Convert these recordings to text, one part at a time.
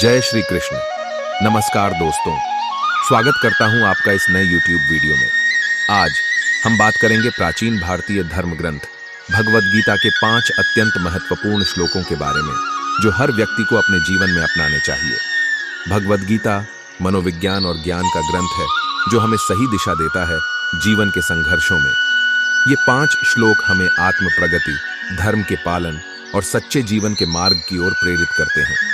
जय श्री कृष्ण। नमस्कार दोस्तों, स्वागत करता हूं आपका इस नए YouTube वीडियो में। आज हम बात करेंगे प्राचीन भारतीय धर्म ग्रंथ भगवद गीता के 5 अत्यंत महत्वपूर्ण श्लोकों के बारे में, जो हर व्यक्ति को अपने जीवन में अपनाने चाहिए। भगवद गीता मनोविज्ञान और ज्ञान का ग्रंथ है, जो हमें सही दिशा देता है जीवन के संघर्षों में। ये 5 श्लोक हमें आत्म प्रगति, धर्म के पालन और सच्चे जीवन के मार्ग की ओर प्रेरित करते हैं।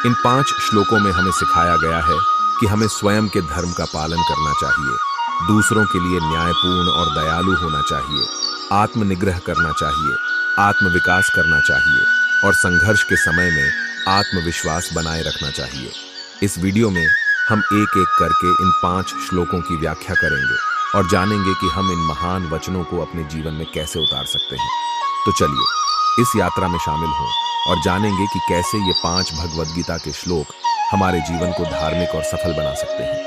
इन 5 श्लोकों में हमें सिखाया गया है कि हमें स्वयं के धर्म का पालन करना चाहिए, दूसरों के लिए न्यायपूर्ण और दयालु होना चाहिए, आत्मनिग्रह करना चाहिए, आत्मविकास करना चाहिए और संघर्ष के समय में आत्मविश्वास बनाए रखना चाहिए। इस वीडियो में हम एक एक करके इन 5 श्लोकों की व्याख्या करेंगे और जानेंगे कि हम इन महान वचनों को अपने जीवन में कैसे उतार सकते हैं। तो चलिए इस यात्रा में शामिल हों और जानेंगे कि कैसे ये 5 भगवद गीता के श्लोक हमारे जीवन को धार्मिक और सफल बना सकते हैं।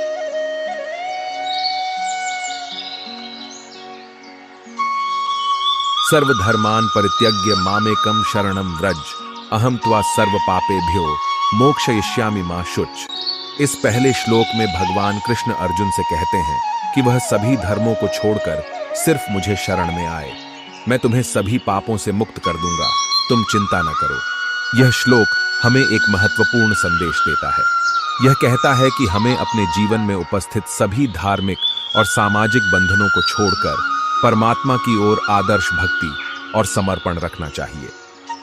सर्वधर्मान् परित्यज्य मामेकं शरणं व्रज, अहम त्वा सर्व पापेभ्यो मोक्षयिष्यामि मा शुच। इस पहले श्लोक में भगवान कृष्ण अर्जुन से कहते हैं कि वह सभी धर्मों को छोड़कर सिर्फ मुझे शरण में आए। मैं तुम्हें सभी पापों से मुक्त कर दूंगा, तुम चिंता न करो। यह श्लोक हमें एक महत्वपूर्ण संदेश देता है। यह कहता है कि हमें अपने जीवन में उपस्थित सभी धार्मिक और सामाजिक बंधनों को छोड़कर परमात्मा की ओर आदर्श भक्ति और समर्पण रखना चाहिए।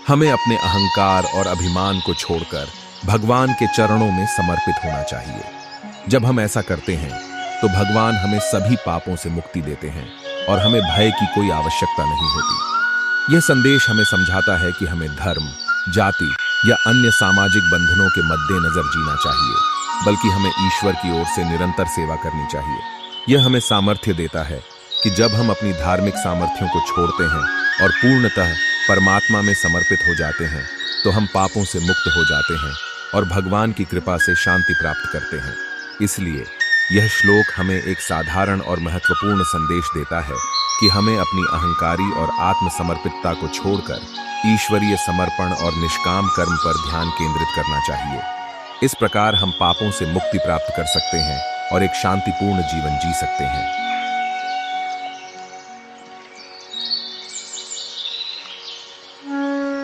हमें अपने अहंकार और अभिमान को छोड़कर भगवान के चरणों में समर्पित होना चाहिए। जब हम ऐसा करते हैं तो भगवान हमें सभी पापों से मुक्ति देते हैं और हमें भय की कोई आवश्यकता नहीं होती। यह संदेश हमें समझाता है कि हमें धर्म, जाति या अन्य सामाजिक बंधनों के मद्देनजर जीना चाहिए, बल्कि हमें ईश्वर की ओर से निरंतर सेवा करनी चाहिए। यह हमें सामर्थ्य देता है कि जब हम अपनी धार्मिक सामर्थ्यों को छोड़ते हैं और पूर्णतः परमात्मा में समर्पित हो जाते हैं, तो हम पापों से मुक्त हो जाते हैं और भगवान की कृपा से शांति प्राप्त करते हैं। इसलिए यह श्लोक हमें एक साधारण और महत्वपूर्ण संदेश देता है कि हमें अपनी अहंकारी और आत्मसमर्पितता को छोड़कर ईश्वरीय समर्पण और निष्काम कर्म पर ध्यान केंद्रित करना चाहिए। इस प्रकार हम पापों से मुक्ति प्राप्त कर सकते हैं और एक शांतिपूर्ण जीवन जी सकते हैं।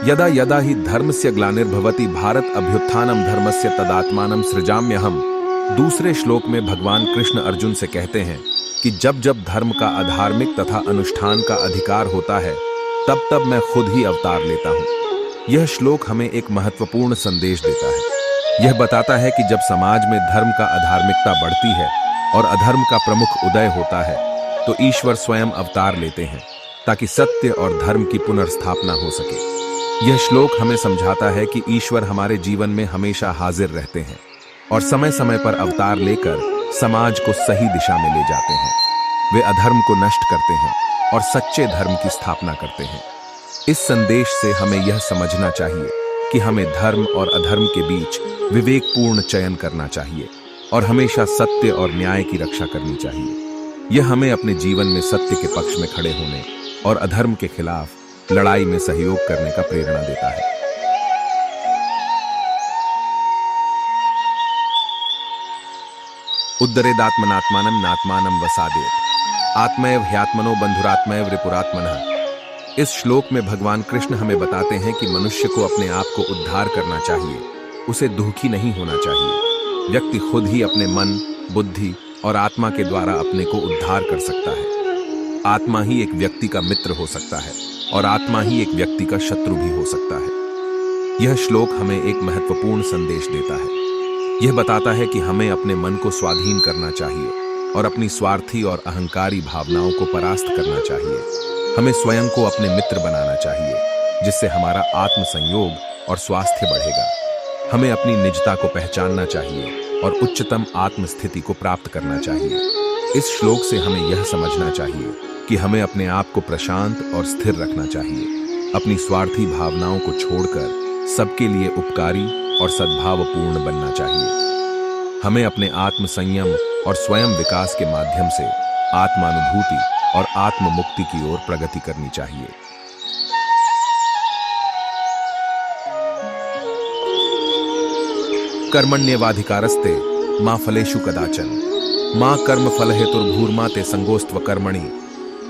यदा यदा हि धर्मस्य ग्लानिर्भवति भारत अभ्युत्थानम धर्मस्य तदात्मानं सृजाम्यहम्। दूसरे श्लोक में भगवान कृष्ण अर्जुन से कहते हैं कि जब जब धर्म का अधार्मिक तथा अनुष्ठान का अधिकार होता है, तब तब मैं खुद ही अवतार लेता हूँ। यह श्लोक हमें एक महत्वपूर्ण संदेश देता है। यह बताता है कि जब समाज में धर्म का अधार्मिकता बढ़ती है और अधर्म का प्रमुख उदय होता है, तो ईश्वर स्वयं अवतार लेते हैं ताकि सत्य और धर्म की पुनर्स्थापना हो सके। यह श्लोक हमें समझाता है कि ईश्वर हमारे जीवन में हमेशा हाजिर रहते हैं और समय समय पर अवतार लेकर समाज को सही दिशा में ले जाते हैं। वे अधर्म को नष्ट करते हैं और सच्चे धर्म की स्थापना करते हैं। इस संदेश से हमें यह समझना चाहिए कि हमें धर्म और अधर्म के बीच विवेकपूर्ण चयन करना चाहिए और हमेशा सत्य और न्याय की रक्षा करनी चाहिए। यह हमें अपने जीवन में सत्य के पक्ष में खड़े होने और अधर्म के खिलाफ लड़ाई में सहयोग करने का प्रेरणा देता है। उद्धरेदात्मनात्मानं नात्मानं वसादेत, आत्मैव ह्यात्मनो बंधुरात्मैव रिपुरात्मनः। इस श्लोक में भगवान कृष्ण हमें बताते हैं कि मनुष्य को अपने आप को उद्धार करना चाहिए, उसे दुखी नहीं होना चाहिए। व्यक्ति खुद ही अपने मन, बुद्धि और आत्मा के द्वारा अपने को उद्धार कर सकता है। आत्मा ही एक व्यक्ति का मित्र हो सकता है और आत्मा ही एक व्यक्ति का शत्रु भी हो सकता है। यह श्लोक हमें एक महत्वपूर्ण संदेश देता है। यह बताता है कि हमें अपने मन को स्वाधीन करना चाहिए और अपनी स्वार्थी और अहंकारी भावनाओं को परास्त करना चाहिए। हमें स्वयं को अपने मित्र बनाना चाहिए, जिससे हमारा आत्म संयोग और स्वास्थ्य बढ़ेगा। हमें अपनी निजता को पहचानना चाहिए और उच्चतम आत्म स्थिति को प्राप्त करना चाहिए। इस श्लोक से हमें यह समझना चाहिए कि हमें अपने आप को प्रशांत और स्थिर रखना चाहिए, अपनी स्वार्थी भावनाओं को छोड़कर सबके लिए उपकारी और सद्भावपूर्ण बनना चाहिए। हमें अपने आत्म संयम और स्वयं विकास के माध्यम से आत्मानुभूति और आत्म मुक्ति की ओर प्रगति करनी चाहिए। कर्मण्येवाधिकारस्ते मां फलेषु कदाचन मां कर्म फल हेतुर्भूर्मा ते संगोस्त्व कर्मणि।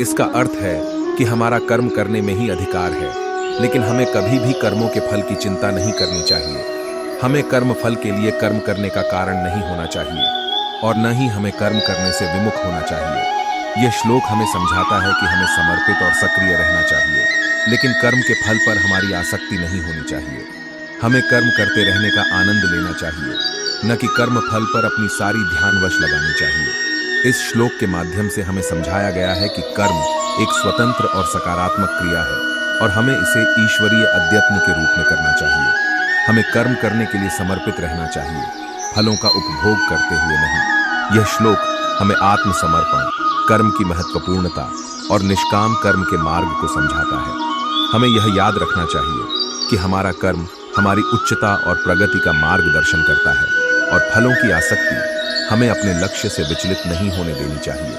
इसका अर्थ है कि हमारा कर्म करने में ही अधिकार है, लेकिन हमें कभी भी कर्मों के फल की चिंता नहीं करनी चाहिए। हमें कर्म फल के लिए कर्म करने का कारण नहीं होना चाहिए और न ही हमें कर्म करने से विमुख होना चाहिए। यह श्लोक हमें समझाता है कि हमें समर्पित और सक्रिय रहना चाहिए, लेकिन कर्म के फल पर हमारी आसक्ति नहीं होनी चाहिए। हमें कर्म करते रहने का आनंद लेना चाहिए, न कि कर्म फल पर अपनी सारी ध्यानवश लगानी चाहिए। इस श्लोक के माध्यम से हमें समझाया गया है कि कर्म एक स्वतंत्र और सकारात्मक क्रिया है और हमें इसे ईश्वरीय अध्यत्न के रूप में करना चाहिए। हमें कर्म करने के लिए समर्पित रहना चाहिए, फलों का उपभोग करते हुए नहीं। यह श्लोक हमें आत्मसमर्पण, कर्म की महत्वपूर्णता और निष्काम कर्म के मार्ग को समझाता है। हमें यह याद रखना चाहिए कि हमारा कर्म हमारी उच्चता और प्रगति का मार्गदर्शन करता है और फलों की आसक्ति हमें अपने लक्ष्य से विचलित नहीं होने देनी चाहिए।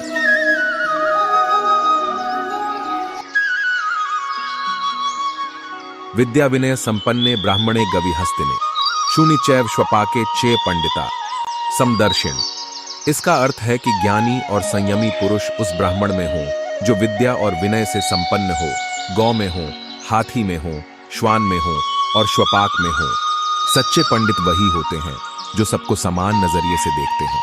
विद्या विनय संपन्ने ब्राह्मणे गविहस्तिने शूनि चैव श्वपाके चे पंडिता समदर्शिन। इसका अर्थ है कि ज्ञानी और संयमी पुरुष उस ब्राह्मण में हो जो विद्या और विनय से संपन्न हो, गौ में हो, हाथी में हो, श्वान में हो और श्वपाक में हो। सच्चे पंडित वही होते हैं जो सबको समान नजरिए से देखते हैं।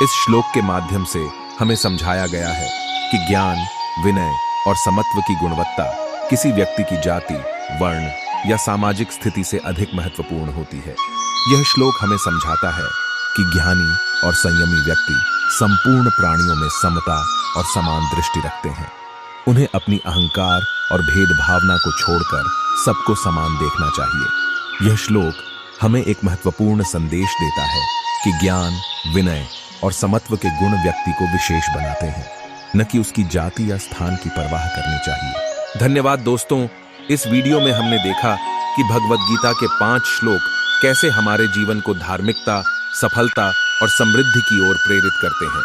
इस श्लोक के माध्यम से हमें समझाया गया है कि ज्ञान, विनय और समत्व की गुणवत्ता किसी व्यक्ति की जाति, वर्ण या सामाजिक स्थिति से अधिक महत्वपूर्ण होती है। यह श्लोक हमें समझाता है कि ज्ञानी और संयमी व्यक्ति संपूर्ण प्राणियों में समता और समान दृष्टि रखते हैं। उन्हें अपनी अहंकार और भेदभावना को छोड़कर सबको समान देखना चाहिए। यह श्लोक हमें एक महत्वपूर्ण संदेश देता है कि ज्ञान, विनय और समत्व के गुण व्यक्ति को विशेष बनाते हैं, न कि उसकी जाति या स्थान की परवाह करनी चाहिए। धन्यवाद दोस्तों, इस वीडियो में हमने देखा कि भगवद गीता के 5 श्लोक कैसे हमारे जीवन को धार्मिकता, सफलता और समृद्धि की ओर प्रेरित करते हैं।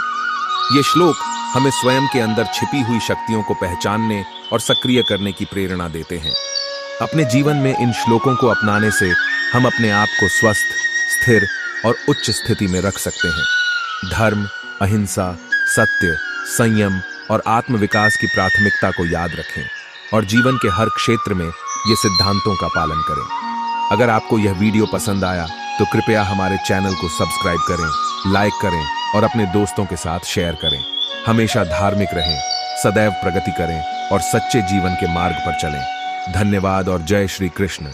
ये श्लोक हमें स्वयं के अंदर छिपी हुई शक्तियों को पहचानने और सक्रिय करने की प्रेरणा देते हैं। अपने जीवन में इन श्लोकों को अपनाने से हम अपने आप को स्वस्थ, स्थिर और उच्च स्थिति में रख सकते हैं। धर्म, अहिंसा, सत्य, संयम और आत्मविकास की प्राथमिकता को याद रखें और जीवन के हर क्षेत्र में ये सिद्धांतों का पालन करें। अगर आपको यह वीडियो पसंद आया तो कृपया हमारे चैनल को सब्सक्राइब करें, लाइक करें और अपने दोस्तों के साथ शेयर करें। हमेशा धार्मिक रहें, सदैव प्रगति करें और सच्चे जीवन के मार्ग पर चलें। धन्यवाद और जय श्री कृष्ण।